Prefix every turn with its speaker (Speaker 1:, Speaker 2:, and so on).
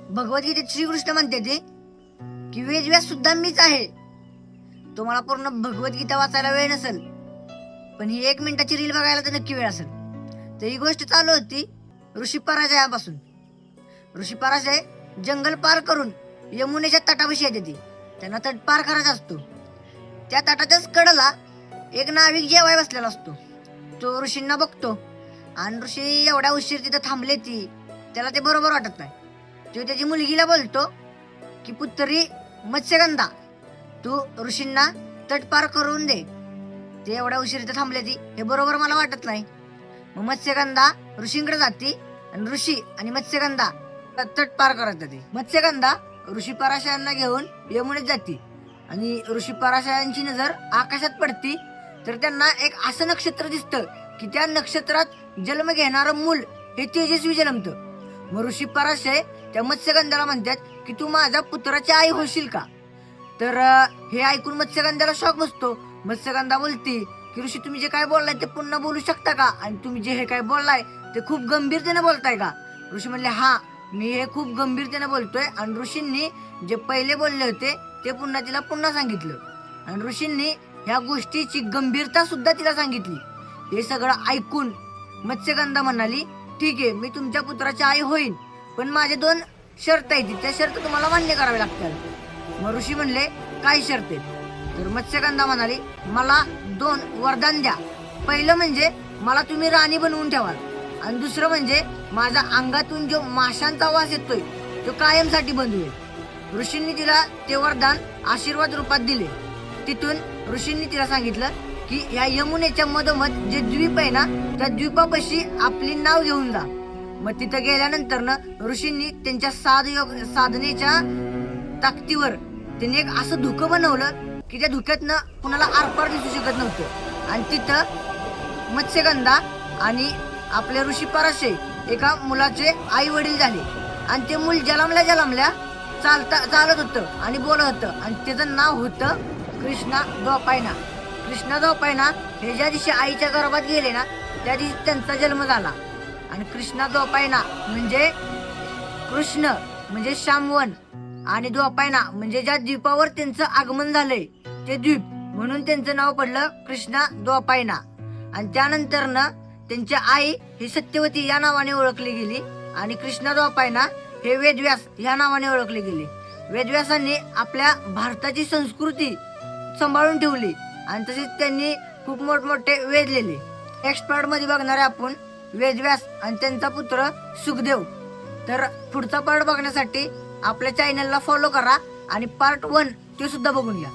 Speaker 1: भगवद्गीतेत श्रीकृष्ण म्हणते ते की वेदव्यास सुद्धा मीच आहे. तुम्हाला पूर्ण भगवद्गीता वाचायला वेळ नसेल, पण ही 1 मिनिटाची रील बघायला तर नक्की वेळ असेल. तर ही गोष्ट चालू होती ऋषी पराशयापासून. ऋषी पराशय जंगल पार करून यमुनेच्या तटापाशी येते. ती त्यांना तट पार करायचा असतो. त्या तटाच्याच कडेला एक नाविक जेवाय बसलेला असतो. तो ऋषींना बघतो आणि ऋषी एवढ्या उशीर तिथं थांबले ती त्याला ते बरोबर वाटत नाही. तो त्याची मुलगीला बोलतो की पुत्री मत्स्यगंधा, तू ऋषींना तट पार करून दे. ते एवढ्या उशीर इथं थांबले ती हे बरोबर मला वाटत नाही. मग मत्स्यगंधा ऋषींकडे जाते आणि ऋषी आणि मत्स्यगंधा तट पार करत जाते. मत्स्यगंधा ऋषी पराशयांना घेऊन यमुनेत जाते आणि ऋषी पराशयांची नजर आकाशात पडती तर त्यांना एक असं नक्षत्र दिसतं की त्या नक्षत्रात जन्म घेणारं मूल हे तेजस्वी जन्मतं. मग ऋषी पराशय त्या मत्स्यगंधाला म्हणतात की तू माझ्या पुत्राची आई होशील का? तर हे ऐकून मत्स्यगंधाला शॉक बसतो. मत्स्यगंधा बोलती की ऋषी तुम्ही जे काय बोललाय ते पुन्हा बोलू शकता का? आणि तुम्ही जे हे काय बोललाय ते खूप गंभीरतेने बोलताय का? ऋषी म्हणले हा, मी हे खूप गंभीरतेने बोलतोय. आणि ऋषींनी जे पहिले बोलले होते ते पुन्हा तिला पुन्हा सांगितलं आणि ऋषींनी ह्या गोष्टीची गंभीरता सुद्धा तिला सांगितली. हे सगळं ऐकून मत्स्यगंधा म्हणाली ठीक आहे, मी तुमच्या पुत्राची आई होईन, पण माझे 2 शर्त आहेत. त्या शर्त तुम्हाला मान्य करावे लागतील. मग ऋषी म्हणले काय शर्त आहेत? तर मत्स्यगंधा म्हणाली मला 2 वरदान द्या. पहिलं म्हणजे मला तुम्ही राणी बनवून ठेवाल आणि दुसरं म्हणजे माझ्या अंगातून जो माशांचा वास येतोय तो कायमसाठी बंद होईल. ऋषींनी तिला ते वरदान आशीर्वाद रूपात दिले. तिथून ऋषींनी तिला सांगितलं की या यमुनेच्या मधोमध जे द्वीप आहे ना त्या द्वीपापाशी आपली नाव घेऊन जा. मग तिथं गेल्यानंतर ना ऋषींनी त्यांच्या साधनेच्या ताकदीवर त्यांनी एक असं धुकं बनवलं की त्या धुक्यातनं कुणाला आरपार दिसू शकत नव्हतं. आणि तिथं मत्स्यगंधा आणि आपले ऋषी पराशय एका मुलाचे आई वडील झाले. आणि ते मूल जलमल्या चालत होतं आणि बोलत होतं आणि त्याचं नाव होतं कृष्णा द्वापायना. कृष्णा द्वापायना हे ज्या दिवशी आईच्या गर्भात गेले ना त्या दिवशी त्यांचा जन्म झाला. आणि कृष्णा द्वापायना म्हणजे कृष्ण म्हणजे श्यामवन आणि द्वापायना म्हणजे ज्या द्वीपावर त्यांचं आगमन झालंय ते द्वीप, म्हणून त्यांचं नाव पडलं कृष्णा द्वापायना. आणि त्यानंतर ना त्यांची आई ही सत्यवती या नावाने ओळखली गेली आणि कृष्णा द्वापायना हे वेदव्यास ह्या नावाने ओळखले गेले. वेदव्यासांनी आपल्या भारताची संस्कृती सांभाळून ठेवली आणि तसेच त्यांनी खूप मोठमोठे वेद लिहिले. नेक्स्ट पार्ट मध्ये बघणार आहे आपण वेदव्यास आणि त्यांचा पुत्र सुखदेव. तर पुढचा पार्ट बघण्यासाठी आपल्या चॅनलला फॉलो करा आणि पार्ट 1 ते सुद्धा बघून घ्या.